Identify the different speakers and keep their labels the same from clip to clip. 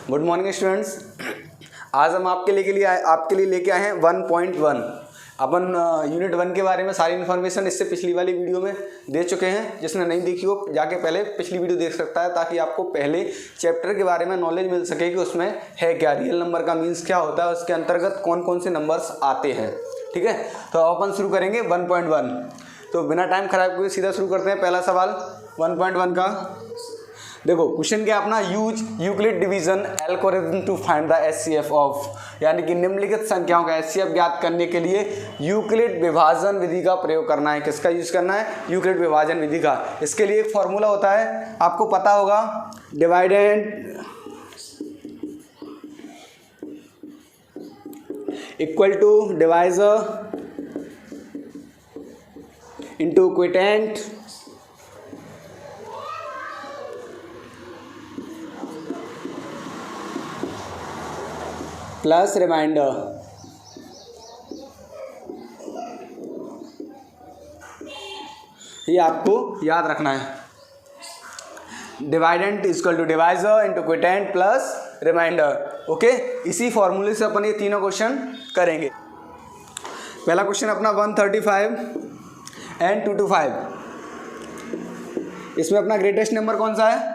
Speaker 1: Good morning students. आज हम आपके लिए लेके आए हैं 1.1। अपन यूनिट 1 के बारे में सारी इन्फॉर्मेशन इससे पिछली वाली वीडियो में दे चुके हैं। जिसने नहीं देखी हो जाके पहले पिछली वीडियो देख सकता है, ताकि आपको पहले चैप्टर के बारे में नॉलेज मिल सके कि उसमें है क्या, रियल नंबर का मीन्स क्या होता है, उसके अंतर्गत कौन कौन से नंबर्स आते हैं। ठीक है, तो अपन शुरू करेंगे 1.1। तो बिना टाइम खराब किए सीधा शुरू करते हैं। पहला सवाल 1.1 का देखो, क्वेश्चन क्या अपना, use Euclid division algorithm to find the HCF of, यानी कि निम्नलिखित संख्याओं का एचसीएफ ज्ञात करने के लिए यूक्लिड विभाजन विधि का प्रयोग करना है। किसका यूज करना है? यूक्लिड विभाजन विधि का। इसके लिए एक फॉर्मूला होता है, आपको पता होगा, dividend equal to divisor into quotient plus remainder. ये आपको याद रखना है, dividend equal to divisor into quotient plus remainder. Okay, इसी फॉर्मूले से अपन ये तीनों क्वेश्चन करेंगे। पहला क्वेश्चन अपना 135 एंड 225। इसमें अपना ग्रेटेस्ट नंबर कौन सा है?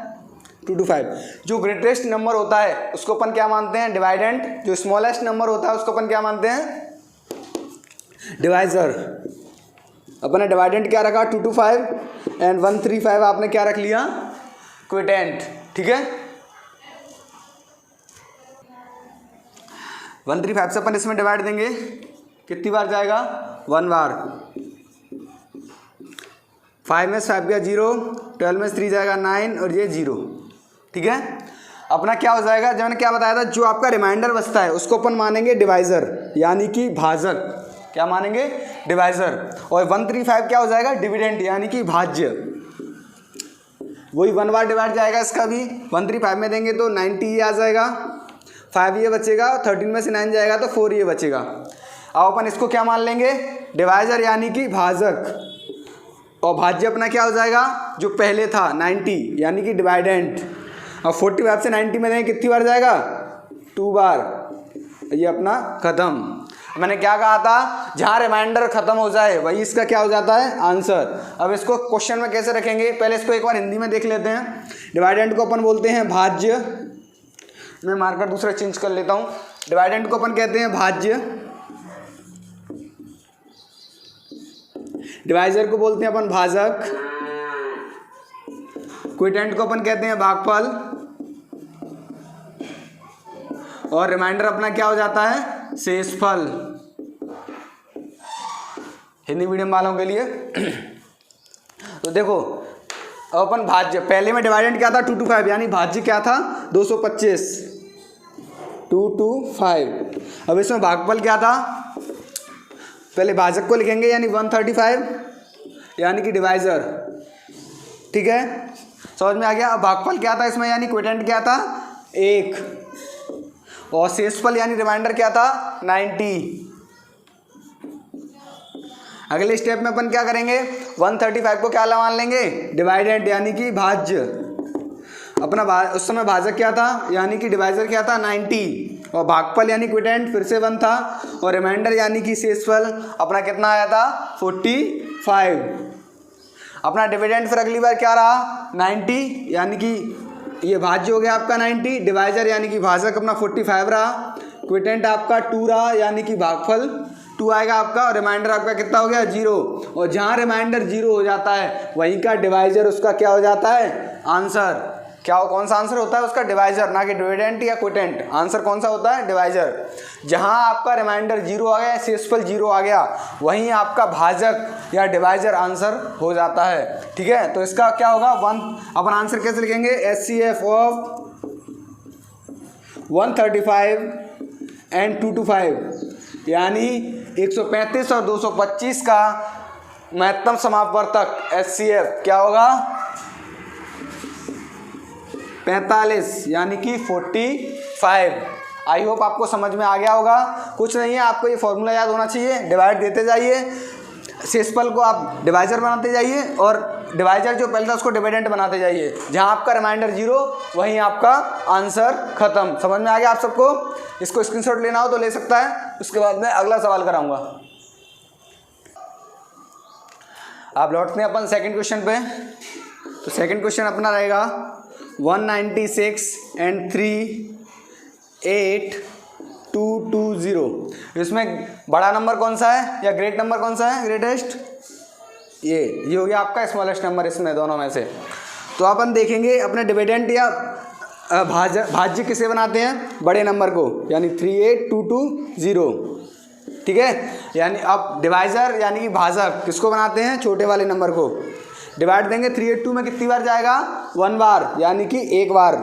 Speaker 1: 225। जो ग्रेटेस्ट नंबर होता है उसको अपन क्या मानते हैं? डिवाइडेंट। जो स्मॉलेस्ट नंबर होता है उसको अपन क्या मानते हैं? डिवाइजर। अपन ने डिवाइडेंट क्या रखा? 225 एंड 135 आपने क्या रख लिया? क्विटेंट। ठीक है, 135 से अपन इसमें डिवाइड देंगे, कितनी बार जाएगा? 1 बार। 5 में 5 गया 0, 12 में 3 जाएगा 9 और ये 0। ठीक है, अपना क्या हो जाएगा, जो मैंने क्या बताया था, जो आपका रिमाइंडर बचता है उसको अपन मानेंगे डिवाइजर, यानी कि भाजक। क्या मानेंगे? डिवाइजर। और 135 क्या हो जाएगा? डिविडेंड, यानी कि भाज्य। वही 1 बार डिवाइड जाएगा इसका भी। 135 में देंगे तो 90 ये आ जाएगा, 5 ये बचेगा, 13 में से 9 जाएगा तो 4 ये बचेगा। अब अपन इसको क्या मान लेंगे? डिवाइजर यानी कि भाजक। और भाज्य अपना क्या हो जाएगा? जो पहले था 90, यानी कि डिवाइडेंट। और 45 से 90 में देंगे, कितनी बार जाएगा? 2 बार। ये अपना खत्म। मैंने क्या कहा था, जहाँ रिमाइंडर खत्म हो जाए वही इसका क्या हो जाता है? आंसर। अब इसको क्वेश्चन में कैसे रखेंगे, पहले इसको एक बार हिंदी में देख लेते हैं। डिवाइडेंट को अपन बोलते हैं भाज्य। मैं मार्कर दूसरा चेंज कर लेता हूँ। डिवाइडेंट को अपन कहते हैं भाज्य, डिवाइजर को बोलते हैं अपन भाजक, क्विटेंट को अपन कहते हैं भागफल, और रिमाइंडर अपना क्या हो जाता है? शेषफल। हिंदी मीडियम वालों के लिए तो देखो, अब अपन भाज्य, पहले में डिवाइडेंट क्या था? 225, यानी भाज्य क्या था? 225, 225। अब इसमें भागफल क्या था? पहले भाजक को लिखेंगे, यानी 135, यानी कि डिवाइजर। ठीक है, समझ में आ गया। अब भागफल क्या था इसमें, यानी क्विटेंट क्या था? 1। और शेषफल यानी रिमाइंडर क्या था? 90। अगले स्टेप में अपन क्या करेंगे? 135 को क्या मान लेंगे? डिवाइडेंट, यानी कि भाज्य। अपना उस समय भाजक क्या था, यानी कि डिवाइजर क्या था? 90। और भागफल यानी क्विटेंट फिर से 1 था, और रिमाइंडर यानी कि शेषफल अपना कितना आया था? 45। अपना डिविडेंड फिर अगली बार क्या रहा? 90, यानी कि ये भाज्य हो गया आपका 90, डिवाइजर यानी कि भाजक अपना 45 रहा, क्विटेंट आपका 2 रहा, यानी कि भागफल 2 आएगा आपका, और रिमाइंडर आपका कितना हो गया? 0। और जहाँ रिमाइंडर 0 हो जाता है वहीं का डिवाइजर उसका क्या हो जाता है? आंसर। क्या कौन सा आंसर होता है उसका? डिवाइजर, ना कि डिविडेंट या क्विटेंट। आंसर कौन सा होता है? डिवाइजर। जहां आपका रिमाइंडर 0 आ गया, शेषफल 0 आ गया, वहीं आपका भाजक या डिवाइजर आंसर हो जाता है। ठीक है, तो इसका क्या होगा? 1। अपन आंसर कैसे लिखेंगे? एचसीएफ ऑफ 135 एंड 225, यानी 135 और 225 का महत्तम समापवर्तक एचसीएफ क्या होगा? 45, यानी कि 45। आई होप आपको समझ में आ गया होगा। कुछ नहीं है, आपको ये फॉर्मूला याद होना चाहिए। डिवाइड देते जाइए, शेषफल को आप डिवाइजर बनाते जाइए और डिवाइजर जो पहले था उसको डिविडेंड बनाते जाइए। जहाँ आपका रिमाइंडर 0 वहीं आपका आंसर खत्म। समझ में आ गया आप सबको? इसको स्क्रीनशॉट लेना हो तो ले सकता है। उसके बाद मैं अगला सवाल कराऊंगा। आप लौटते हैं अपन सेकंड क्वेश्चन पे। तो सेकंड क्वेश्चन अपना रहेगा 196 and 38220। इसमें बड़ा नंबर कौन सा है या ग्रेट नंबर कौन सा है? ग्रेटेस्ट। ये हो गया आपका स्मॉलेस्ट नंबर इसमें दोनों में से। तो अपन देखेंगे अपने डिविडेंड या भाज्य किसे बनाते हैं? बड़े नंबर को, यानी 38220। ठीक है, यानी अब डिवाइजर यानी कि भाजक किसको बनाते हैं? छोटे वाले नंबर को। डिवाइड देंगे 382 में कितनी बार जाएगा? 1 बार, यानी कि एक बार।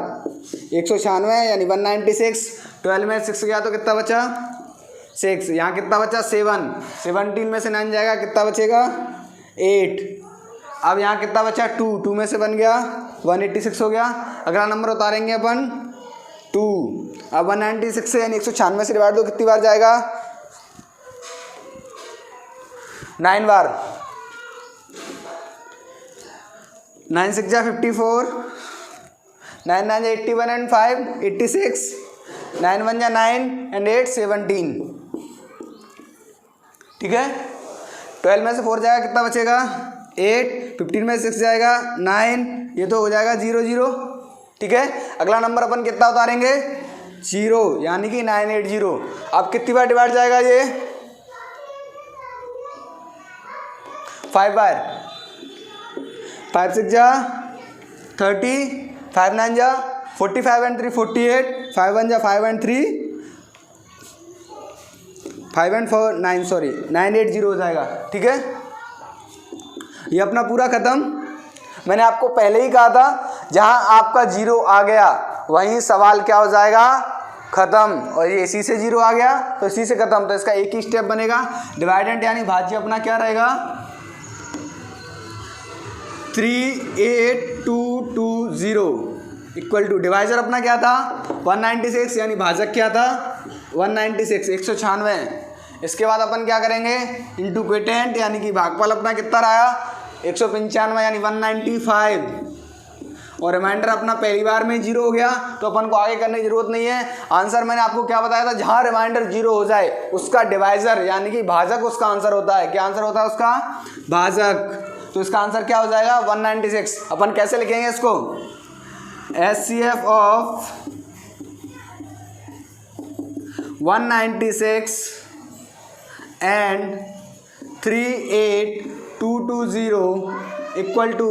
Speaker 1: 196 यानी 196। 12 में 6 गया तो कितना बचा? 6। यहाँ कितना बचा? 7। 17 में से 9 जाएगा, कितना बचेगा? 8। अब यहाँ कितना बचा? 2 में से बन गया 186 हो गया। अगला नंबर उतारेंगे अपन 2। अब 196 से यानी 196 से डिवाइड दो, कितनी बार जाएगा? 9 बार। 9 6 जा 54, 9 9 जा 81 and 5 86, 9 1 जा 9 and 8 17। ठीक है, 12 में से 4 जाएगा, कितना बचेगा? 8। 15 में से 6 जाएगा 9, ये तो हो जाएगा 0 0। ठीक है, अगला नंबर अपन कितना उतारेंगे? 0, यानी कि 980। अब कितनी बार डिवाइड जाएगा ये? 5 बार। 5 6 जा 30, 5 9 जा 45 and 3 48, 5 1 जा 5 and 3 5 and 4 9, सॉरी 980 हो जाएगा। ठीक है, ये अपना पूरा खत्म। मैंने आपको पहले ही कहा था जहां आपका 0 आ गया वहीं सवाल क्या हो जाएगा? खत्म। और ये इसी से 0 आ गया तो इसी से खत्म। तो इसका एक ही स्टेप बनेगा, डिवाइडेंट यानी भाज्य अपना क्या रहेगा? 38220 इक्वल टू डिवाइजर अपना क्या था? 196, यानी भाजक क्या था? 196 196। इसके बाद अपन क्या करेंगे? इंटू क्विटेंट यानी कि भागफल अपना कितना रहा? 195 यानी 195। और रिमाइंडर अपना पहली बार में 0 हो गया तो अपन को आगे करने की जरूरत नहीं है। आंसर मैंने आपको क्या बताया था? जहां रिमाइंडर 0 हो जाए उसका डिवाइजर यानी कि भाजक उसका आंसर होता है। क्या आंसर होता है उसका? भाजक। तो इसका आंसर क्या हो जाएगा? 196। अपन कैसे लिखेंगे इसको? HCF of 196 and 38220 equal to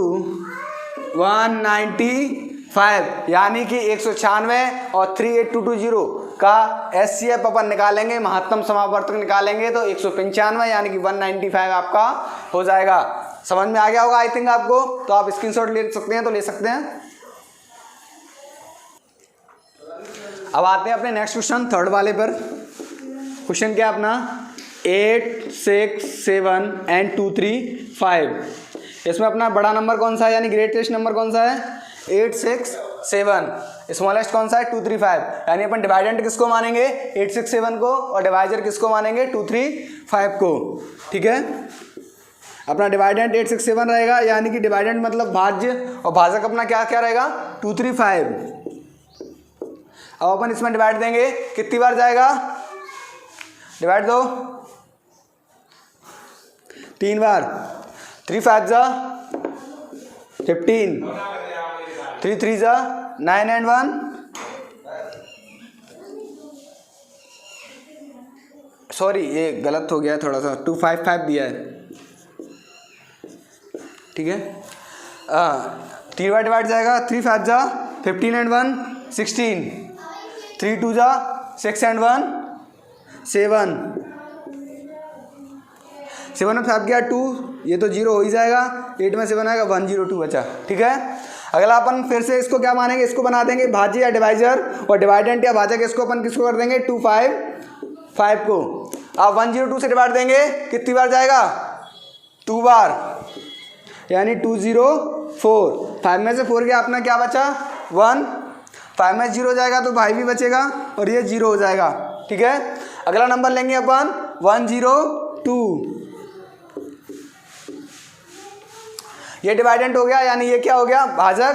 Speaker 1: 195, यानी कि 196 और 38220 का HCF अपन निकालेंगे, महत्तम समापवर्तक निकालेंगे तो 195 यानी कि 195 आपका हो जाएगा। समझ में आ गया होगा आई थिंक आपको। तो आप स्क्रीनशॉट ले सकते हैं तो ले सकते हैं। अब आते हैं अपने नेक्स्ट क्वेश्चन, थर्ड वाले पर। क्वेश्चन क्या अपना? 8 6 7 and 2 3 5। इसमें अपना बड़ा नंबर कौन सा है यानी ग्रेटेस्ट नंबर कौन सा है? 8 6 7। स्मॉलेस्ट कौन सा है? 2 3 5। यानी अपन डिवाइडेंट किसको मानेंगे? 8 6 7 को, और डिवाइजर किसको मानेंगे? 2 3 5 को। ठीक है, अपना डिवाइडेंट 8 6 7 रहेगा, यानी कि डिवाइडेंट मतलब भाज्य, और भाजक अपना क्या क्या रहेगा? 2 3 5। अब अपन इसमें डिवाइड देंगे, कितनी बार जाएगा? डिवाइड दो 3 बार। 3 5 जा 15, 3 3 जा 9 and 1 सॉरी ये गलत हो गया थोड़ा सा, 2 5 5 दिया है। ठीक है, 3 बार डिवाइड जाएगा। 3 5 जा 15 and 1 16, 3 2 जा 6 and 1 7, 7 में 5 गया 2, ये तो 0 हो ही जाएगा। 8 में 7 आएगा 102 बचा। ठीक है, अगला अपन फिर से इसको क्या मानेंगे? इसको बना देंगे भाज्य या डिवाइजर, और डिवाइडेंट या भाजक इसको अपन किसको कर देंगे? 2 5 5 को। अब 102 से डिवाइड देंगे, कितनी बार जाएगा? 2 बार, यानी 204। 5 में से 4 गया, अपना क्या बचा? 1। 5 में 0 जाएगा तो भाई भी बचेगा और ये 0 हो जाएगा। ठीक है, अगला नंबर लेंगे अपन 102। ये डिवाइडेंट हो गया, यानी ये क्या हो गया, भाजक,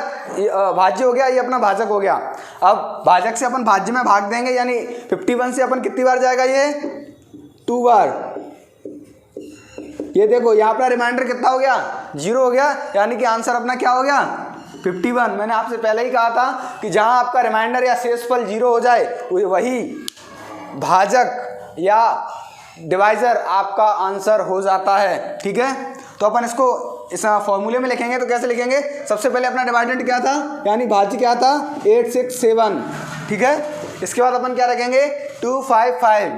Speaker 1: भाज्य हो गया, ये अपना भाजक हो गया। अब भाजक से अपन भाज्य में भाग देंगे, यानी 51 से अपन कितनी बार जाएगा ये, 2 बार। ये देखो यहाँ पर रिमाइंडर कितना हो गया, 0 हो गया, यानी कि आंसर अपना क्या हो गया, 51। मैंने आपसे पहले ही कहा था कि जहाँ आपका रिमाइंडर या शेषफल 0 हो जाए वही भाजक या डिवाइजर आपका आंसर हो जाता है। ठीक है, तो अपन इसको इस फॉर्मूले में लिखेंगे तो कैसे लिखेंगे, सबसे पहले अपना डिवाइडेंट क्या था, यानी भाज्य क्या था, 867। ठीक है, इसके बाद अपन क्या रखेंगे, 255,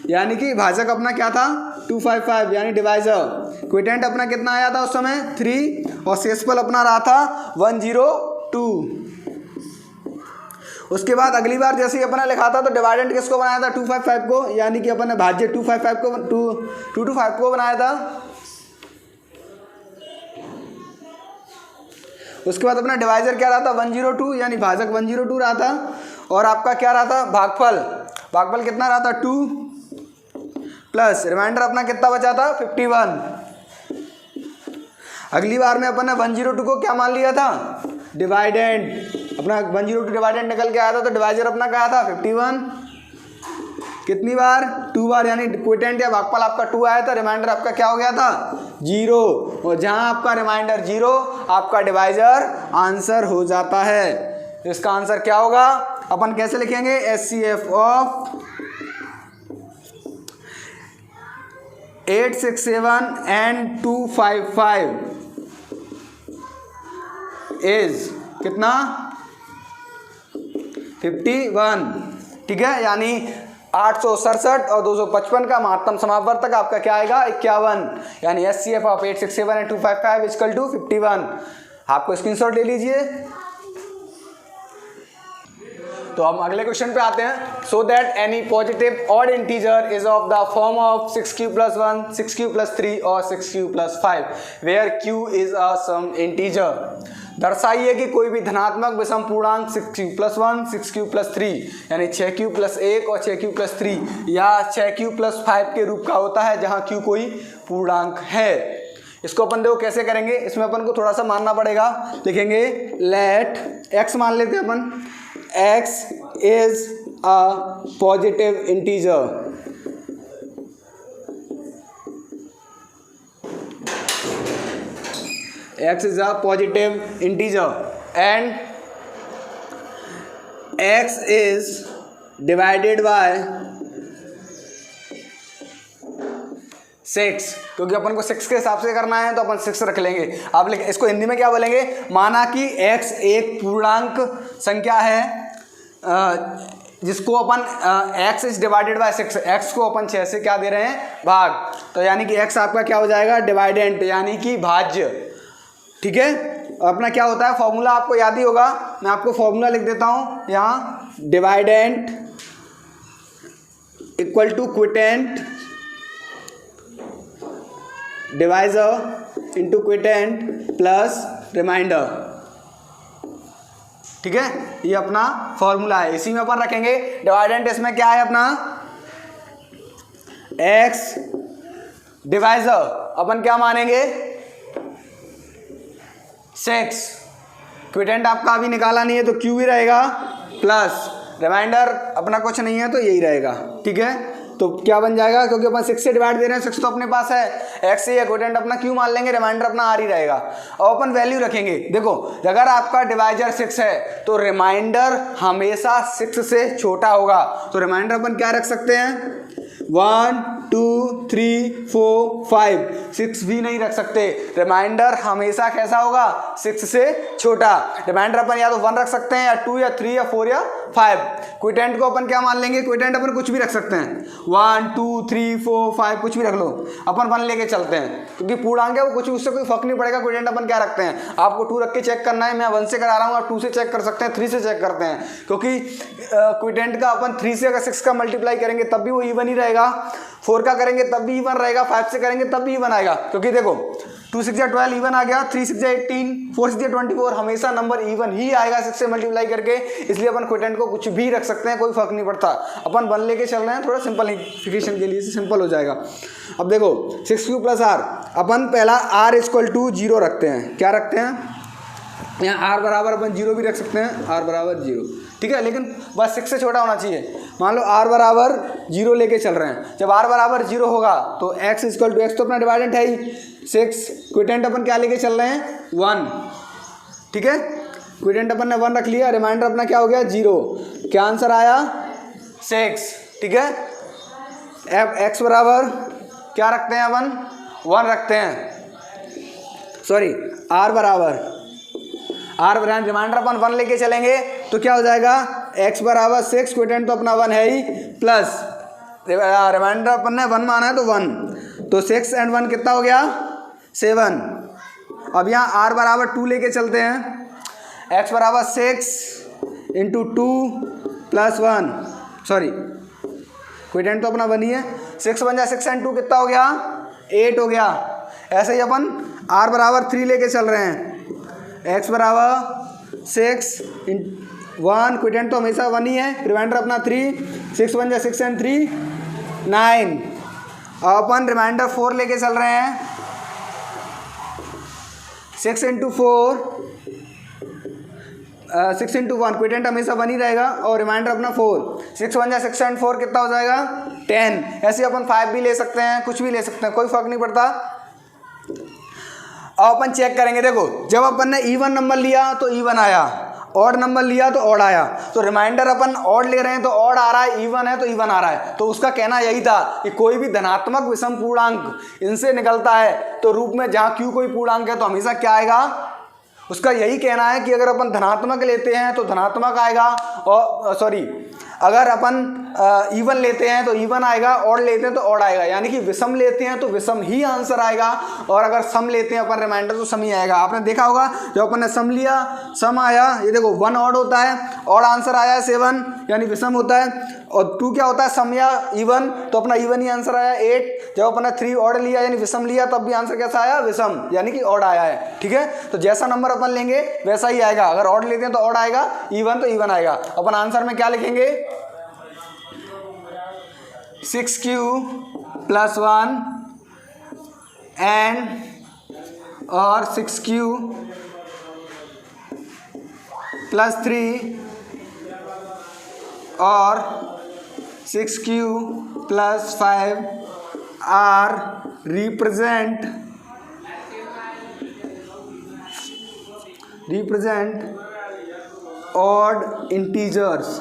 Speaker 1: यानी कि भाजक अपना क्या था, 255, यानी डिवाइजर। क्विटेंट अपना कितना आया था उस समय, 3, और शेषफल अपना रहा था 102। उसके बाद अगली बार जैसे ही अपना लिखा था तो डिवाइडेंट किसको बनाया था, 255 को, यानी कि अपन ने भाज्य 255 को 225 को बनाया था। उसके बाद अपना डिवाइजर क्या रहा था, 102, यानी भाजक 102 रहा था। और आपका क्या रहा था, भागफल कितना रहा था, 2, प्लस रिमाइंडर अपना कितना बचा था, 51। अगली बार में अपन ने 102 को क्या मान लिया था, डिवाइडेंट। अपना 102 डिवाइडेंट निकल के आया था, तो डिवाइजर अपना क्या था, 51। कितनी बार, 2 बार, यानी क्विटेंट या भागफल आपका 2 आया था, रिमाइंडर आपका क्या हो गया था, 0। और जहां आपका रिमाइंडर 0, आपका डिवाइजर आंसर हो जाता है। इसका आंसर क्या होगा, अपन कैसे लिखेंगे, HCF ऑफ 867 and 255 इज कितना, 51। ठीक है, यानी 867 और 255 का महत्तम समापवर्तक आपका क्या आएगा, 51, यानी HCF of 867 and 255 equal to 51। आपको स्क्रीनशॉट ले लीजिए। तो हम अगले क्वेश्चन पे आते हैं। So that any positive odd integer is of the form of 6q+1, 6q+3 और 6q+5 where q is a some integer. दर्शाइए कि कोई भी धनात्मक विषम पूर्णांक 6q+1, 6q+3 यानी 6q+1 और 6q+3 या 6q+5 के रूप का होता है, जहां q कोई पूर्णांक है। इसको अपन देखो कैसे करेंगे, इसमें अपन को थोड़ा सा मानना पड़ेगा। लिखेंगे लेट x मान लेते हैं अपन, x is a positive integer. x is a positive integer and x is divided by 6, क्योंकि अपन को 6 के हिसाब से करना है तो अपन 6 रख लेंगे। आप इसको हिंदी में क्या बोलेंगे, माना कि x एक पूर्णांक संख्या है जिसको अपन x is divided by 6, x को अपन 6 से क्या दे रहे हैं, भाग। तो यानी कि x आपका क्या हो जाएगा, डिवाइडेंट यानी कि भाज्य। ठीक है, अपना क्या होता है, फॉर्मूला आपको याद ही होगा, मैं आपको फॉर्मूला लिख देता हूँ यहाँ, dividend equal to quotient divisor into quotient plus remainder. ठीक है, ये अपना फॉर्मूला है, इसी में अपन रखेंगे। डिवाइडेंट इसमें क्या है अपना, x डिवाइजर अपन क्या मानेंगे, 6। क्विटेंट आपका अभी निकाला नहीं है तो q ही रहेगा, प्लस रिमाइंडर अपना कुछ नहीं है तो यही रहेगा। ठीक है, तो क्या बन जाएगा, क्योंकि अपन 6 से डिवाइड दे रहे हैं, 6 तो अपने पास है, x से क्विटेंट अपना q मान लेंगे, रिमाइंडर अपना r ही रहेगा। और अपन वैल्यू रखेंगे। देखो अगर आपका डिवाइजर 6 है तो रिमाइंडर हमेशा 6 से छोटा होगा, तो रिमाइंडर अपन क्या रख सकते हैं, 1 2 3 4 5, 6 भी नहीं रख सकते। रिमाइंडर हमेशा कैसा होगा, 6 से छोटा। रिमाइंडर अपन या तो 1 रख सकते हैं, या 2 या 3 या 4 या 5। क्विटेंट को अपन क्या मान लेंगे, क्विटेंट अपन कुछ भी रख सकते हैं, 1 2 3 4 5 कुछ भी रख लो, अपन 1 लेके चलते हैं, क्योंकि पूर्णांक है वो कुछ, उससे कोई फर्क नहीं पड़ेगा। क्विटेंट अपन क्या रखते हैं, आपको 2 रख के चेक करना है, मैं 1 से करा रहा हूँ, आप 2 से चेक कर सकते हैं, 3 से चेक करते हैं, क्योंकि क्विटेंट का अपन 3 से अगर 6 का मल्टीप्लाई करेंगे तब भी वो इवन ही रहेगा, 4 का करेंगे तब भी इवन रहेगा, 5 से करेंगे तब भी इवन आएगा। क्योंकि देखो 2 6 12 इवन आ गया, 3 6 18, 4 6 24, हमेशा नंबर इवन ही आएगा 6 से मल्टीप्लाई करके, इसलिए अपन क्वोटिएंट को कुछ भी रख सकते हैं, कोई फर्क नहीं पड़ता। अपन 1 लेके चल रहे हैं, थोड़ा सिंपलिफिकेशन के लिए सिंपल हो जाएगा। अब देखो 6 + r, अपन पहला r = 0 रखते हैं। क्या रखते हैं यहाँ r बराबर अपन 0 भी रख सकते हैं, r बराबर 0, ठीक है, लेकिन बस 6 से छोटा होना चाहिए। मान लो r बराबर 0 लेके चल रहे हैं, जब r बराबर 0 होगा तो x = x तो अपना डिवाइडेंट है ही 6, क्वोटिएंट अपन क्या लेके चल रहे हैं 1, ठीक है, क्वोटिएंट अपन ने 1 रख लिया, रिमाइंडर अपना क्या हो गया 0, क्या आंसर आया 6, ठीक है। अब x बराबर क्या रखते हैं अपन 1 रखते हैं, सॉरी r बराबर रिमाइंडर अपन 1 लेके चलेंगे तो क्या हो जाएगा x बराबर 6, क्वोटिएंट तो अपना 1 है ही, प्लस रिमाइंडर अपन ने 1 माना है तो 1, तो 6 और 1 कितना हो गया 7। अब यहाँ r बराबर 2 लेके चलते हैं, x बराबर 6 × 2 + 1, सॉरी क्वोटिएंट तो अपना 1 ही है, 6 बन जाए 6 और 2 कितना हो गया 8 हो गया। ऐसे ही अपन r बराबर 3 लेके चल रहे हैं, x बराबर 6 × 1, क्वोटिएंट तो हमेशा 1 ही है, रिमाइंडर अपना 3, 6 बन जाए 6 और 3 9। अब अपन रिमाइंडर 4 लेके चल रहे हैं, 6 × 4 6 × 1, क्वोटिएंट हमेशा 1 ही रहेगा और रिमाइंडर अपना 4, 6 बन जाए 6 और 4 कितना हो जाएगा 10। ऐसे अपन 5 भी ले सकते हैं, कुछ भी ले सकते हैं, कोई फर्क नहीं पड़ता। अब अपन चेक करेंगे, देखो जब अपन ने इवन नंबर लिया तो इवन आया, ऑड नंबर लिया तो ऑड आया, तो रिमाइंडर अपन ऑड ले रहे हैं तो ऑड आ रहा है, इवन है तो इवन आ रहा है। तो उसका कहना यही था कि कोई भी धनात्मक विषम पूर्णांक इनसे निकलता है तो रूप में जहाँ क्यू कोई पूर्णांक है तो हमेशा क्या आएगा, उसका यही कहना है कि अगर अपन धनात्मक लेते हैं तो धनात्मक आएगा, और सॉरी अगर अपन इवन लेते हैं तो इवन आएगा, ऑड लेते हैं तो ऑड आएगा, यानी कि विषम लेते हैं तो विषम ही आंसर आएगा, और अगर सम लेते हैं अपन रिमाइंडर तो सम ही आएगा। आपने देखा होगा जब अपन ने सम लिया सम आया, ये देखो 1 ऑड होता है, ऑड आंसर आया 7 यानी विषम होता है, और 2 क्या होता है सम या इवन, तो अपना इवन ही आंसर आया 8। जब अपन ने 3 ऑड लिया यानी विषम लिया तब भी आंसर कैसा आया विषम, यानी कि ऑड आया है, ठीक है। तो जैसा नंबर अपन लेंगे वैसा ही आएगा, अगर ऑड लेते हैं तो ऑड आएगा, इवन तो इवन आएगा। अपन आंसर में क्या लिखेंगे 6q + 1 एंड और 6q + 3 और 6q + 5 are represent odd integers,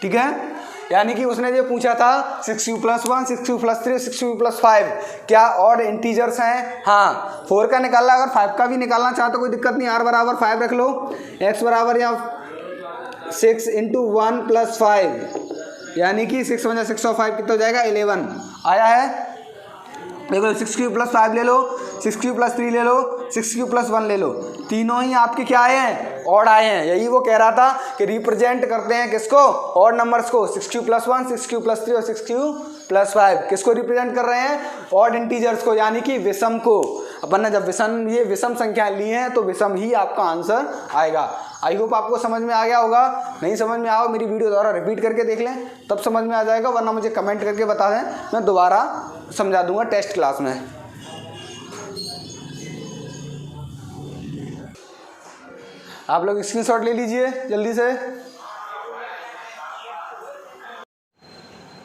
Speaker 1: ठीक है। यानी कि उसने जो पूछा था 6q + 1, 6q + 3, 6q + 5 क्या ऑड इंटीजर्स हैं, हाँ 4 का निकालना, अगर 5 का भी निकालना चाहते तो कोई दिक्कत नहीं, r बराबर 5 रख लो, x बराबर या 6 × 1 + 5 यानी कि 6 × 6 और 5 कितना हो जाएगा 11 आया है। देखो 6q + 5 ले लो, 6q + 3 ले लो, 6q + 1 ले लो, तीनों ही आपके क्या आए हैं ऑड आए हैं। यही वो कह रहा था कि रिप्रेजेंट करते हैं किसको, ऑड नंबर्स को, 6q + 1, 6q + 3 और 6q + 5 किसको रिप्रेजेंट कर रहे हैं, ऑड इंटीजर्स को, यानी कि विषम को। अपन ने जब ये विषम संख्या ली है तो विषम ही आपका आंसर आएगा। आई होप आपको समझ में आ गया होगा, नहीं समझ में आओ मेरी वीडियो द्वारा रिपीट करके देख लें तब समझ में आ जाएगा, वरना मुझे कमेंट करके बता दें, मैं दोबारा समझा दूंगा टेस्ट क्लास में। आप लोग स्क्रीनशॉट ले लीजिए जल्दी से।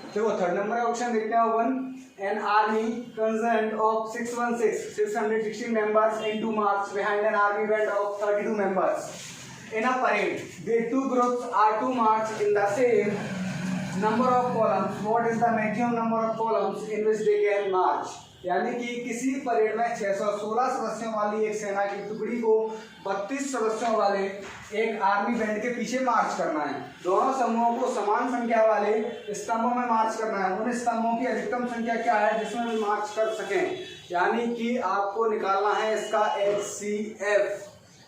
Speaker 1: देखो 3rd नंबर का क्वेश्चन देखते हैं अपन। An army consist of 616 members into march behind an army band of 32 members in a parade. The two groups are to march in the same number of columns. What is the maximum number of columns in which they can march? यानी कि किसी parade में 616 सदस्यों वाली एक सेना की टुकड़ी को 32 सदस्यों वाले एक आर्मी बैंड के पीछे मार्च करना है। दोनों समूहों को समान संख्या वाले स्तंभों में मार्च करना है। उन स्तंभों की अधिकतम संख्या क्या है जिसमें वे मार्च कर सकें, यानी कि आपको निकालना है इसका HCF,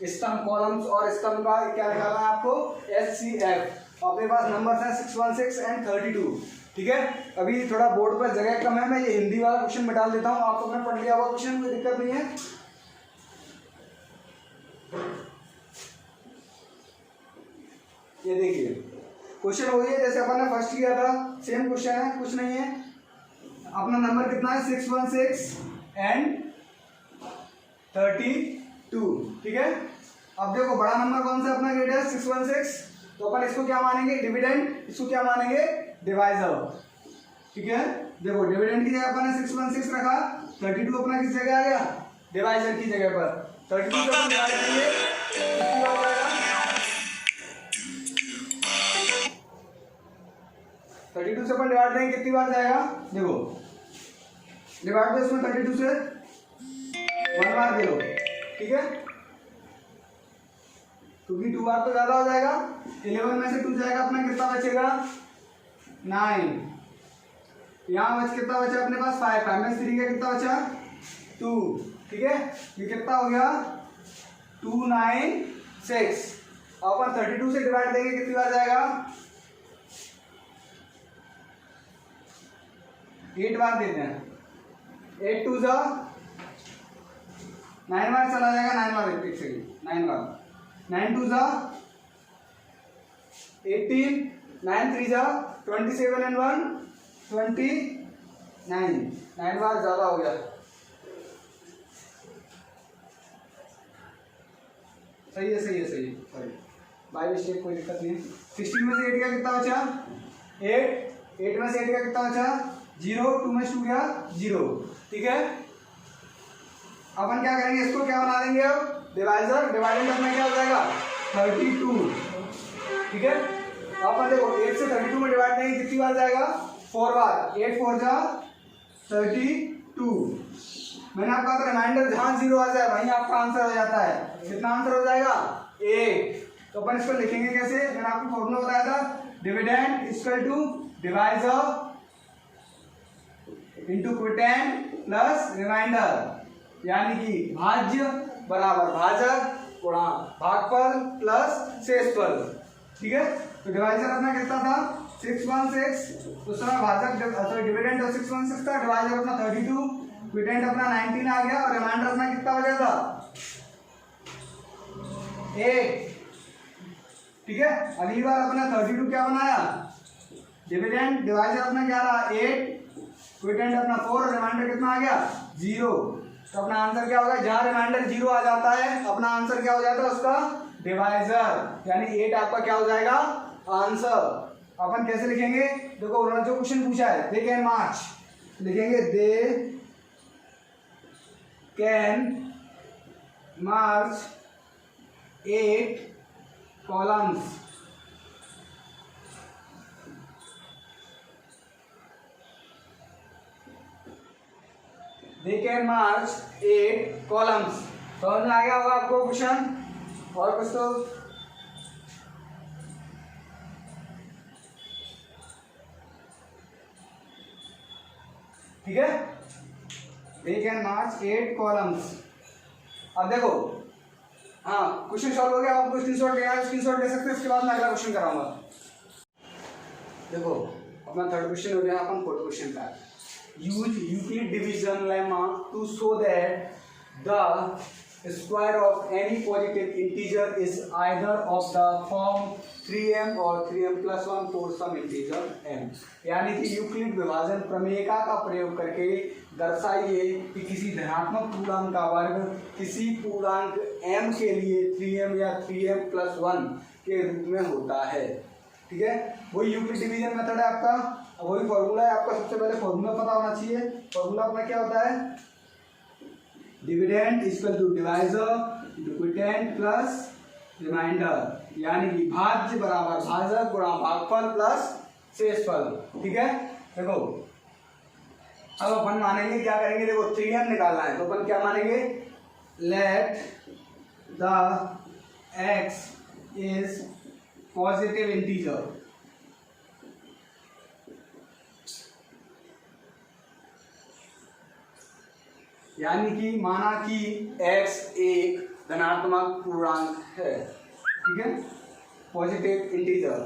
Speaker 1: स्तंभ कॉलम्स और स्तंभ का क्या निकालना है आपको HCF। अपने पास नंबर है 616 एंड 32। ठीक है, अभी थोड़ा बोर्ड पर जगह कम है, मैं ये हिंदी वाला क्वेश्चन में डाल देता हूँ, आपको मैं पढ़ लिया हुआ क्वेश्चन, कोई दिक्कत नहीं है। ये देखिए क्वेश्चन वही है जैसे अपन ने फर्स्ट किया था, सेम क्वेश्चन है, कुछ नहीं है। अपना नंबर कितना है 616 एंड 32, ठीक है। अब देखो बड़ा नंबर कौन सा अपना ग्रेटर 616, तो अपन इसको क्या मानेंगे डिविडेंड, इसको क्या मानेंगे डिवाइजर, ठीक है। देखो डिविडेंड की जगह अपन ने 616 रखा, 32 अपना किस जगह आ गया डिवाइजर की जगह पर, 32 से अपन डिवाइड करेंगे कितनी बार जाएगा 32 से अपन डिवाइड करेंगे कितनी बार जाएगा, देखो डिवाइड दो इसमें 32 से 1 बार दे लो, ठीक है, क्योंकि 2 बार तो ज्यादा हो जाएगा। 11 में से 2 जाएगा अपना कितना बचेगा 9, यहाँ बच कितना बचा अपने पास 5, 5 में 3 का कितना बचा 2, ठीक है, ये कितना हो गया 296। अपन 32 से डिवाइड देंगे कितनी बार जाएगा 8 बार देते हैं, 8 2 जा 9 बार चला जाएगा, 9 बार 9 बार 9 2 जा 18, 9 3 जा 27 एंड 1 29, 9 बार ज्यादा हो गया, सही है सॉरी बाई मिस्टेक, कोई दिक्कत नहीं है। 16 में से 8 का कितना बचा 8 में से 8 का कितना बचा 0, 2 में से 2 गया 0, ठीक है। अपन क्या करेंगे इसको क्या बना देंगे अब डिवाइजर, डिवाइडेंड अपना क्या हो जाएगा 32, ठीक है। अपन देखो 8 से 32 में डिवाइड देंगे कितनी बार जाएगा 4 बार, 8 4 जा 32, मैंने आपका तो रिमाइंडर जहां 0 आ जाए वहीं आपका आंसर हो जाता है, कितना आंसर हो जाएगा 8। तो अपन इसको लिखेंगे कैसे, मैंने आपको फॉर्मूला बताया था dividend equal to divisor into quotient plus remainder, यानी कि भाज्य बराबर भाजक गुणा भागफल प्लस शेषफल, ठीक है। तो डिवाइजर अपना कितना था 616, उस समय भाजक डिविडेंड 616 था, डिवाइजर अपना 32, क्विटेंड अपना 19 आ गया और रिमाइंडर अपना कितना हो गया था 8, ठीक है। अगली बार अपना 32 क्या बनाया डिविडेंड, डिवाइजर अपना क्या रहा 8, क्विटेंड अपना 4 और रिमाइंडर कितना आ गया 0, तो अपना आंसर क्या होगा, जहां रिमाइंडर 0 आ जाता है अपना आंसर क्या हो जाता है उसका डिवाइजर, यानी 8 आपका क्या हो जाएगा आंसर। अपन कैसे लिखेंगे, देखो उन्होंने जो क्वेश्चन पूछा है दे कैन मार्च, लिखेंगे they can March 8 columns, they can March 8 columns, समझ में आ गया होगा आपको क्वेश्चन, और कुछ तो ठीक है, दे कैन मार्च 8 कॉलम्स। अब देखो हाँ क्वेश्चन सॉल्व हो गया, आपको स्क्रीनशॉट लेना है, स्क्रीनशॉट ले सकते हैं, उसके बाद मैं अगला क्वेश्चन कराऊंगा। देखो अपना थर्ड क्वेश्चन हो गया, अपन फोर्थ क्वेश्चन का use Euclid division lemma to show that the square of any positive integer is either of the form 3m or 3m plus 1 for some integer m, यानी कि Euclid विभाजन प्रमेयिका का प्रयोग करके दर्शाइए कि किसी धनात्मक पूर्णांक का वर्ग किसी पूर्णांक m के लिए 3m या 3m plus 1 के रूप में होता है, ठीक है। वही यूक्लिड डिवीजन मेथड है आपका, वही फॉर्मूला है आपका, सबसे पहले फॉर्मूला पता होना चाहिए। फॉर्मूला अपना क्या होता है dividend equal to divisor into quotient plus remainder, यानी कि भाज्य बराबर भाजक गुणा भागफल प्लस शेषफल, ठीक है। देखो अब अपन मानेंगे क्या करेंगे, देखो 3m निकालना है तो अपन क्या मानेंगे late the x is positive integer, यानी कि माना कि x एक धनात्मक पूर्णांक है, ठीक है, positive integer,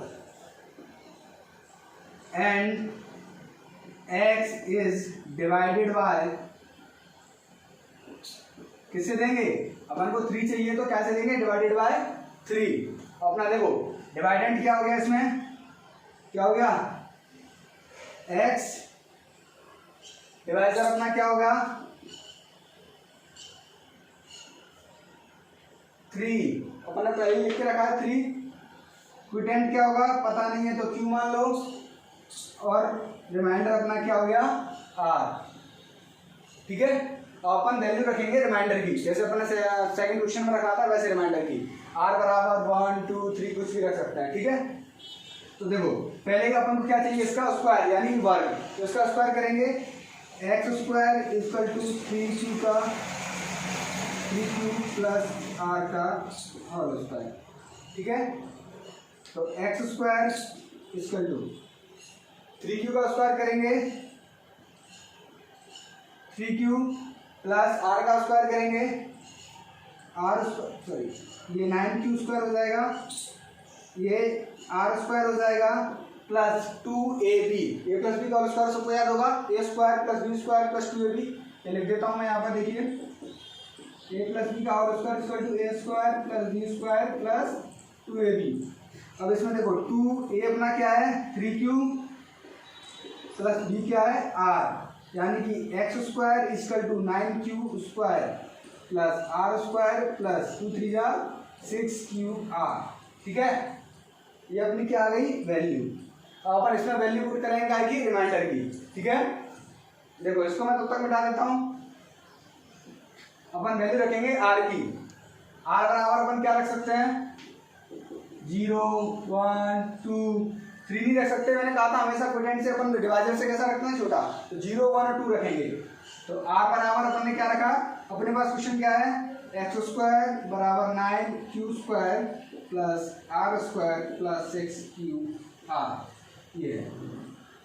Speaker 1: and x is divided by, किससे देंगे, अपन को 3 चाहिए तो कैसे देंगे, डिवाइडेड बाय 3। अपना देखो डिवाइडेंट क्या हो गया, इसमें क्या हो गया, x, डिवाइजर अपना क्या होगा 3, अपन ने पहले लिख के रखा है 3। क्विटेंट क्या होगा पता नहीं है तो q मान लो, और रिमाइंडर अपना क्या हो गया r। ठीक है, अपन वैल्यू रखेंगे रिमाइंडर की, जैसे अपन ने सेकंड क्वेश्चन में रखा था वैसे रिमाइंडर की, r बराबर 1 2 3 कुछ भी रख सकते हैं। ठीक है, तो देखो पहले का अपन को क्या चाहिए, इसका स्क्वायर यानी वर्ग, तो इसका स्क्वायर करेंगे, x square equal to 3q का 3q प्लस r का होल स्क्वायर। ठीक है, तो x square equal to 3q का स्क्वायर करेंगे, 3q प्लस r का स्क्वायर करेंगे, r सॉरी ये 9q स्क्वायर हो जाएगा, ये r स्क्वायर हो जाएगा, plus 2ab, a plus b का होल स्क्वायर सबको याद होगा, a square plus b square plus 2ab। ये लिख देता हूँ मैं यहाँ पर, देखिए a प्लस बी का whole square equal to a square plus b square plus 2ab। अब इसमें देखो 2a अपना क्या है 3q प्लस b क्या है r, यानी कि x square equal to 9q square plus r square plus 2 3 जा 6qr। ठीक है, ये अपनी क्या आ गई वैल्यू। अब अपन इसमें वैल्यू पुट करेंगे क्या की, रिमाइंडर की। ठीक है, देखो इसको मैं तब तक मिटा देता हूँ, अपन वैल्यू रखेंगे r की, r बराबर अपन क्या रख सकते हैं 0 1 2 3 नहीं रख सकते, मैंने कहा था हमेशा क्वोटिएंट से अपन डिवाइजर से कैसा रखते हैं छोटा, तो 0 1 और 2 रखेंगे। तो r बराबर अपन ने क्या रखा, अपने पास क्वेश्चन क्या है, एक्स स्क्वायर बराबर 9q square plus r square plus 6qr, ये है।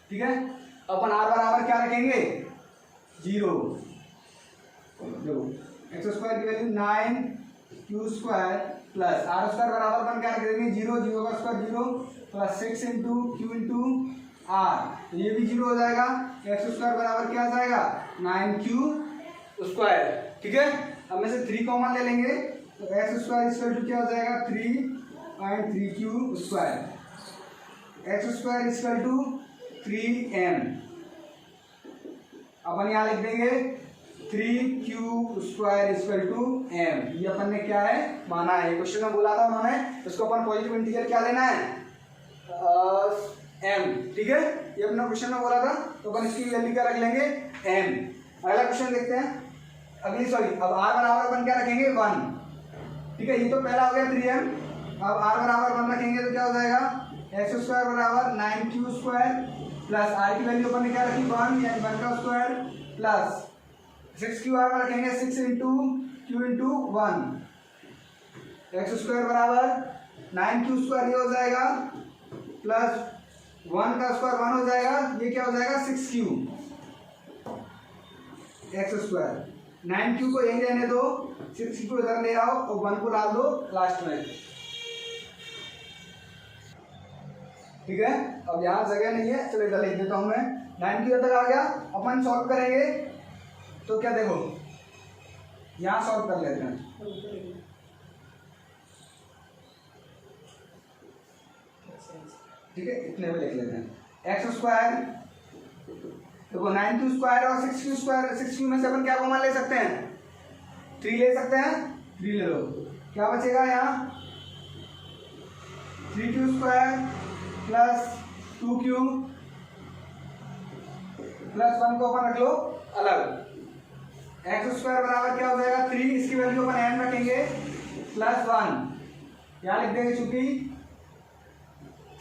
Speaker 1: ठीक है, अपन r बराबर क्या रखेंगे 0, देखो एक्स स्क्वायर की value 9q square plus r square बराबर अपन क्या रखेंगे 0, 0 का square 0 plus 6 into q into r, तो ये भी 0 हो जाएगा, एक्स स्क्वायर बराबर क्या आ जाएगा 9q स्क्वायर। ठीक है, अब में से 3 कॉमन ले लेंगे, तो एक्स स्क्वायर इक्वल टू क्या हो जाएगा 3.3q square, x square equal to 3m, अपन यहाँ लिख देंगे 3q square equal to m। ये अपन ने क्या है माना है, क्वेश्चन में बोला था उन्होंने, इसको अपन पॉजिटिव इंटीजर क्या लेना है m। ठीक है, ये अपना क्वेश्चन में बोला था, तो अपन इसकी वैल्यू क्या रख लेंगे m। अगला क्वेश्चन देखते हैं, अगली सॉरी अब r बराबर अपन क्या रखेंगे 1। ठीक है, ये तो पहला हो गया 3m, अब r बराबर 1 रखेंगे तो क्या हो जाएगा एक्स स्क्वायर बराबर 9q स्क्वायर प्लस r की वैल्यू अपन ने क्या रखी 1, यानी 1 का स्क्वायर प्लस 6qr में रखेंगे 6 into q into 1, x square बराबर 9q स्क्वायर ये हो जाएगा प्लस 1 का स्क्वायर 1 हो जाएगा, ये क्या हो जाएगा 6q एक्स स्क्वायर, 9q को यहीं रहने दो, 6q को इधर ले आओ और 1 को डाल दो लास्ट में। ठीक है, अब यहाँ जगह नहीं है, चलो इधर लिख देता हूँ मैं, 9q तक आ गया। अपन सॉल्व करेंगे तो क्या देखो यहाँ सॉल्व कर लेते हैं, ठीक है इतने में लिख लेते हैं, एक्स स्क्वायर देखो 9q स्क्वायर और 6q स्क्वायर, 6q में से अपन क्या कॉमन ले सकते हैं 3 ले सकते हैं, 3 ले लो, क्या बचेगा यहाँ 3q square plus 2q plus 1 को अपन रख लो अलग, एक्स स्क्वायर बराबर क्या हो जाएगा 3, इसकी वैल्यू अपन n रखेंगे प्लस 1, यहाँ लिख देंगे चूंकि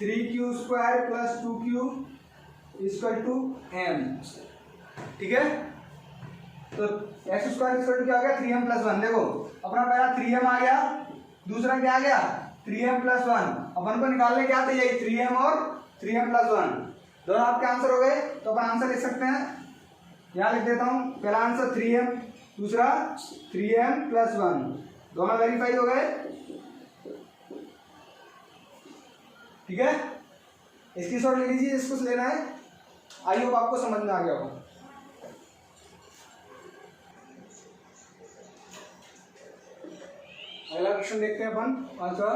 Speaker 1: 3q square plus 2q equal to m। ठीक है, तो एक्स स्क्वायर इक्वल टू क्या हो गया 3m प्लस 1। देखो अपना पहला 3m आ गया, दूसरा क्या आ गया 3m प्लस 1, अपन को निकालने क्या था यही 3m और 3m प्लस 1, दोनों आपके आंसर हो गए। तो अपन आंसर लिख सकते हैं, यहाँ लिख देता हूँ, पहला आंसर 3m, दूसरा 3m प्लस 1, दोनों वेरीफाई हो गए। ठीक है, इसकी शॉर्ट ले लीजिए, इसको लेना है आई होप आपको समझ में आ गया होगा। अगला क्वेश्चन देखते हैं अपन। Answer,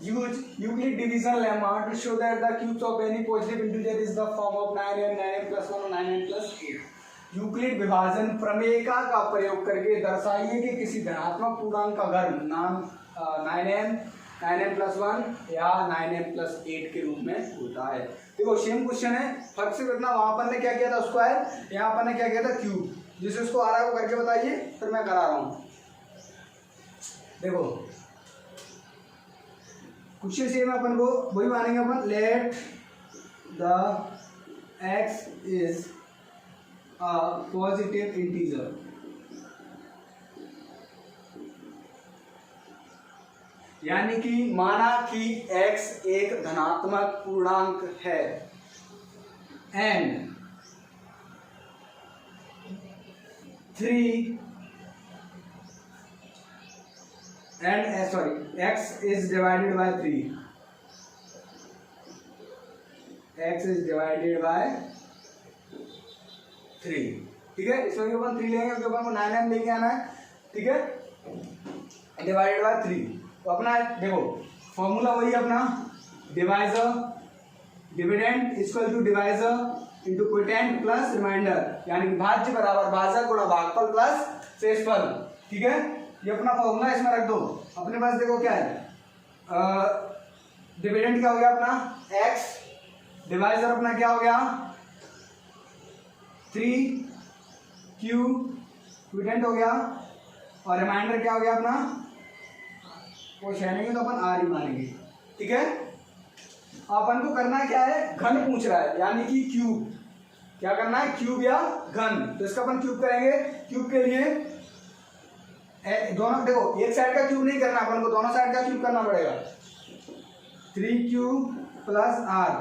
Speaker 1: use Euclid division lemma to show that the cubes of any positive integer is the form of 9n 9n + 1 और 9n + 8। यूक्लिड विभाजन प्रमेयिका का प्रयोग करके दर्शाइए कि किसी धनात्मक पूर्णांक का घन नाम 9n 9n + 1 या 9n + 8 के रूप में होता है। देखो सेम क्वेश्चन है, फर्क सिर्फ इतना, वहां अपन ने क्या किया था स्क्वायर, यहाँ अपन ने क्या किया था क्यूब। जिसे उसको आ रहा है वो करके बताइए, फिर मैं करा रहा हूँ। देखो क्वेश्चन सेम अपन को वही मानेंगे अपन, let the x is a positive integer, यानी कि माना कि x एक धनात्मक पूर्णांक है and x is divided by 3, x is divided by 3, ठीक है। इसमें भी अपन 3 लेंगे क्योंकि अपन को 9n लेके आना है, ठीक है, डिवाइडेड बाय 3। तो अपना देखो फॉर्मूला वही अपना, divisor dividend equal to divisor into quotient plus remainder, यानी कि भाज्य बराबर भाजक गुणा भागफल प्लस शेषफल, ठीक है। ये अपना फॉर्मूला इसमें रख दो। अपने पास देखो क्या है, डिविडेंड क्या हो गया अपना x, डिवाइजर अपना क्या हो गया 3q, क्वोटिएंट हो गया, और रिमाइंडर क्या हो गया अपना, वो छेनेंगे तो अपन r ही मानेंगे, ठीक है। अपन को करना क्या है, घन पूछ रहा है, यानी कि क्यूब, क्या करना है क्यूब या घन। तो इसका अपन क्यूब करेंगे। क्यूब के लिए दोनों देखो, एक साइड का क्यूब नहीं करना अपन को, दोनों साइड का क्यूब करना पड़ेगा। 3q + r।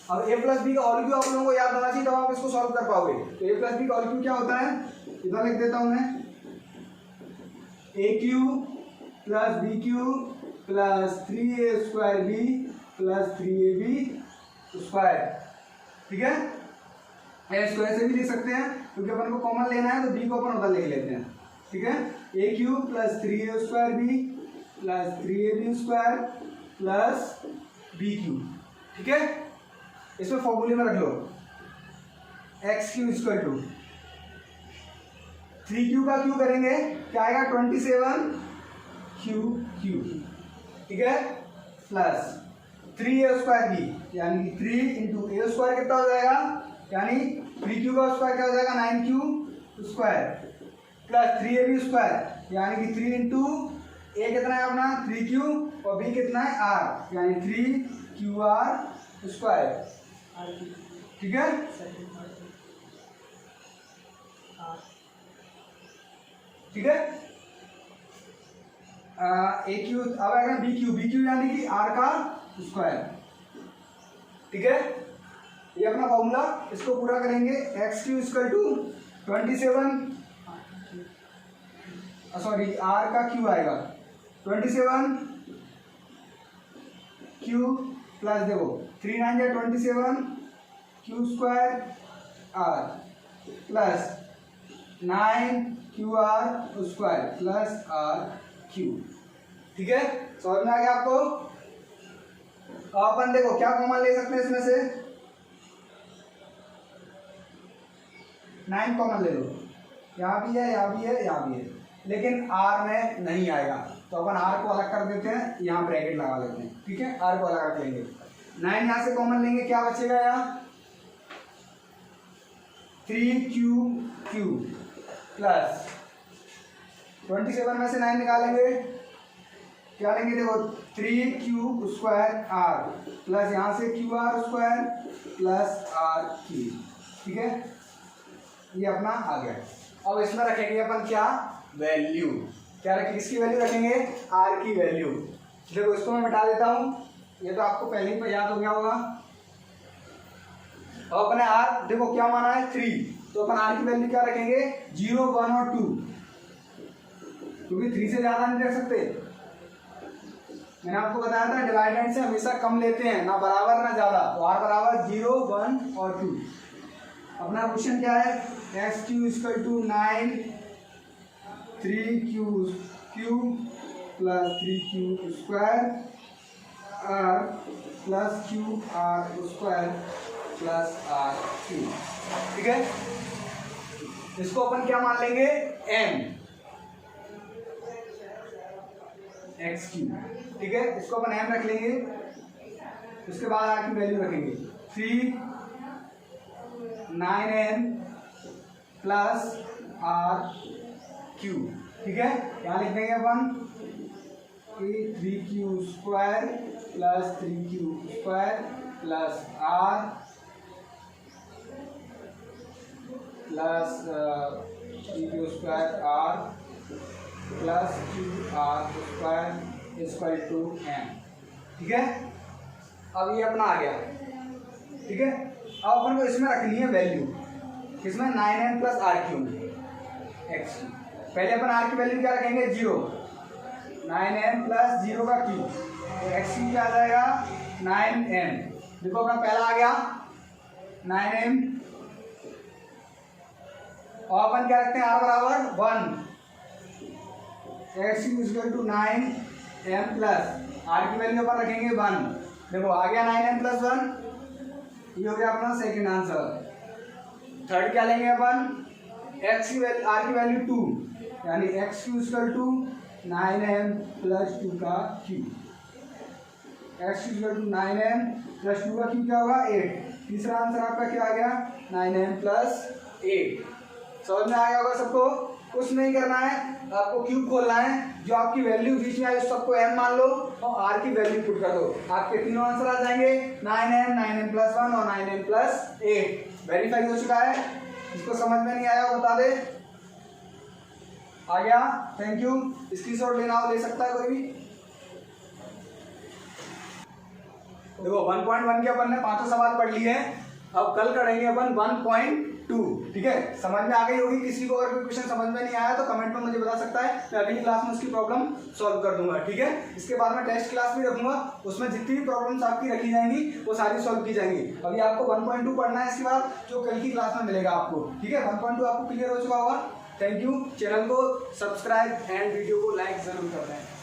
Speaker 1: अब a + b का होल क्यूब आप लोगों को याद होना चाहिए, तब आप इसको सॉल्व कर पाओगे। तो a + b का होल क्यूब क्या होता है, इधर लिख देता हूं मैं, aq + bq + 3a² b + 3ab², ठीक है। ए स्क्वायर से भी लिख सकते हैं क्योंकि अपन को कॉमन लेना है, तो b को अपन उधर लिख लेते हैं, ठीक है। aq + 3a² b + 3ab² + bq, ठीक है। इसमें फॉर्मूले में रख लो, x³ = 3q का क्यू करेंगे क्या आएगा 27q, ठीक है, प्लस 3a² b, यानी कि 3 × a² कितना हो जाएगा, यानी 3q का स्क्वायर क्या हो जाएगा 9q² प्लस 3ab², यानी कि 3 × a कितना है अपना 3q और b कितना है r, यानी 3qr², ठीक है। ठीक है, aq अब आएगा bq यानी कि r का स्क्वायर, ठीक है। ये अपना फॉर्मूला, इसको पूरा करेंगे। x³ = 27, सॉरी r का q आएगा 27q प्लस देखो 3 9 या 27 q² r plus 9qr² plus rq, ठीक है। समझ में आ गया आपको। अपन देखो क्या कॉमन ले सकते हैं इसमें से, 9 कॉमन ले लो, यहाँ भी है, यहाँ भी है, यहाँ भी है, लेकिन r में नहीं आएगा, तो अपन r को अलग कर देते हैं, यहाँ ब्रैकेट लगा लेते हैं, ठीक है। r को अलग रख लेंगे, 9 यहाँ से कॉमन लेंगे, क्या बचेगा यहाँ 3q³ प्लस 27 में से 9 निकालेंगे, क्या लेंगे देखो 3q² प्लस यहाँ से qr² प्लस rq, ठीक है। ये अपना आ गया। अब इसमें रखेंगे अपन क्या वैल्यू, क्या रखेंगे, किसकी वैल्यू रखेंगे r की वैल्यू। देखो इसको मैं मिटा देता हूँ, ये तो आपको पहले ही याद हो गया होगा। अब अपने r देखो क्या माना है 3, तो अपन r की वैल्यू क्या रखेंगे 0 1 और 2, क्योंकि 3 से ज़्यादा नहीं रख सकते, मैंने आपको बताया था डिवाइडेंड से हमेशा कम लेते हैं, ना बराबर ना ज़्यादा। तो r बराबर 0, 1 और 2। अपना क्वेश्चन क्या है, x q equal to 9 3q³ plus 3q square r plus QR² plus RQ। ठीक है, इसको अपन क्या मान लेंगे, m x3। ठीक है, इसको अपन m रख लेंगे, उसके बाद r की वैल्यू रखेंगे 3 9n प्लस RQ। ठीक है, यहाँ लिख देंगे अपन 3q² plus 3q² plus r plus 3q² r plus QR² equal to m। ठीक है, अब ये अपना आ गया। ठीक है, अब अपन को इसमें रखनी है वैल्यू, किसमें, 9n प्लस RQ में, x की। पहले अपन r की वैल्यू क्या रखेंगे, 0, 9n प्लस 0 का क्यूब, तो x की क्या आ जाएगा, 9n। देखो अपना पहला आ गया 9n, और अपन क्या रखते हैं, r बराबर 1, x equal to 9m plus r की वैल्यू अपन रखेंगे 1। देखो आ गया 9m प्लस 1, ये हो गया अपना सेकंड आंसर। थर्ड क्या लेंगे अपन, x की वैल्यू, r की वैल्यू 2, यानी x equal to 9m plus 2 का cube, x equal to 9m plus 2 का क्यूब क्या होगा, 8। तीसरा आंसर आपका क्या आ गया, 9m प्लस 8। समझ में आ गया होगा सबको, कुछ नहीं करना है, आपको क्यूब खोलना है, जो आपकी वैल्यू बीच में आई उस सबको m मान लो और r की वैल्यू पुट कर दो, आपके तीनों आंसर आ जाएंगे, 9m, 9m प्लस 1 और 9m प्लस 8। वेरीफाई हो चुका है, इसको समझ में नहीं आया बता दे। आ गया, थैंक यू। स्क्रीनशॉट लेना हो ले सकता है कोई भी। देखो 1.1 के अपन ने 5 सवाल पढ़ लिए हैं, अब कल करेंगे अपन 1.2। ठीक है, समझ में आ गई होगी। किसी को अगर कोई क्वेश्चन समझ में नहीं आया तो कमेंट में मुझे बता सकता है, मैं अगली क्लास में उसकी प्रॉब्लम सॉल्व कर दूंगा। ठीक है, इसके बाद में टेस्ट क्लास भी रखूंगा, उसमें जितनी भी प्रॉब्लम्स आपकी रखी जाएंगी वो सारी सॉल्व की जाएंगी। अभी आपको 1.2 पढ़ना है, इसके बाद जो कल की क्लास में मिलेगा आपको। ठीक है, 1.2 आपको क्लियर हो चुका होगा। Thank you. चैनल को सब्सक्राइब एंड वीडियो को लाइक जरूर कर दें।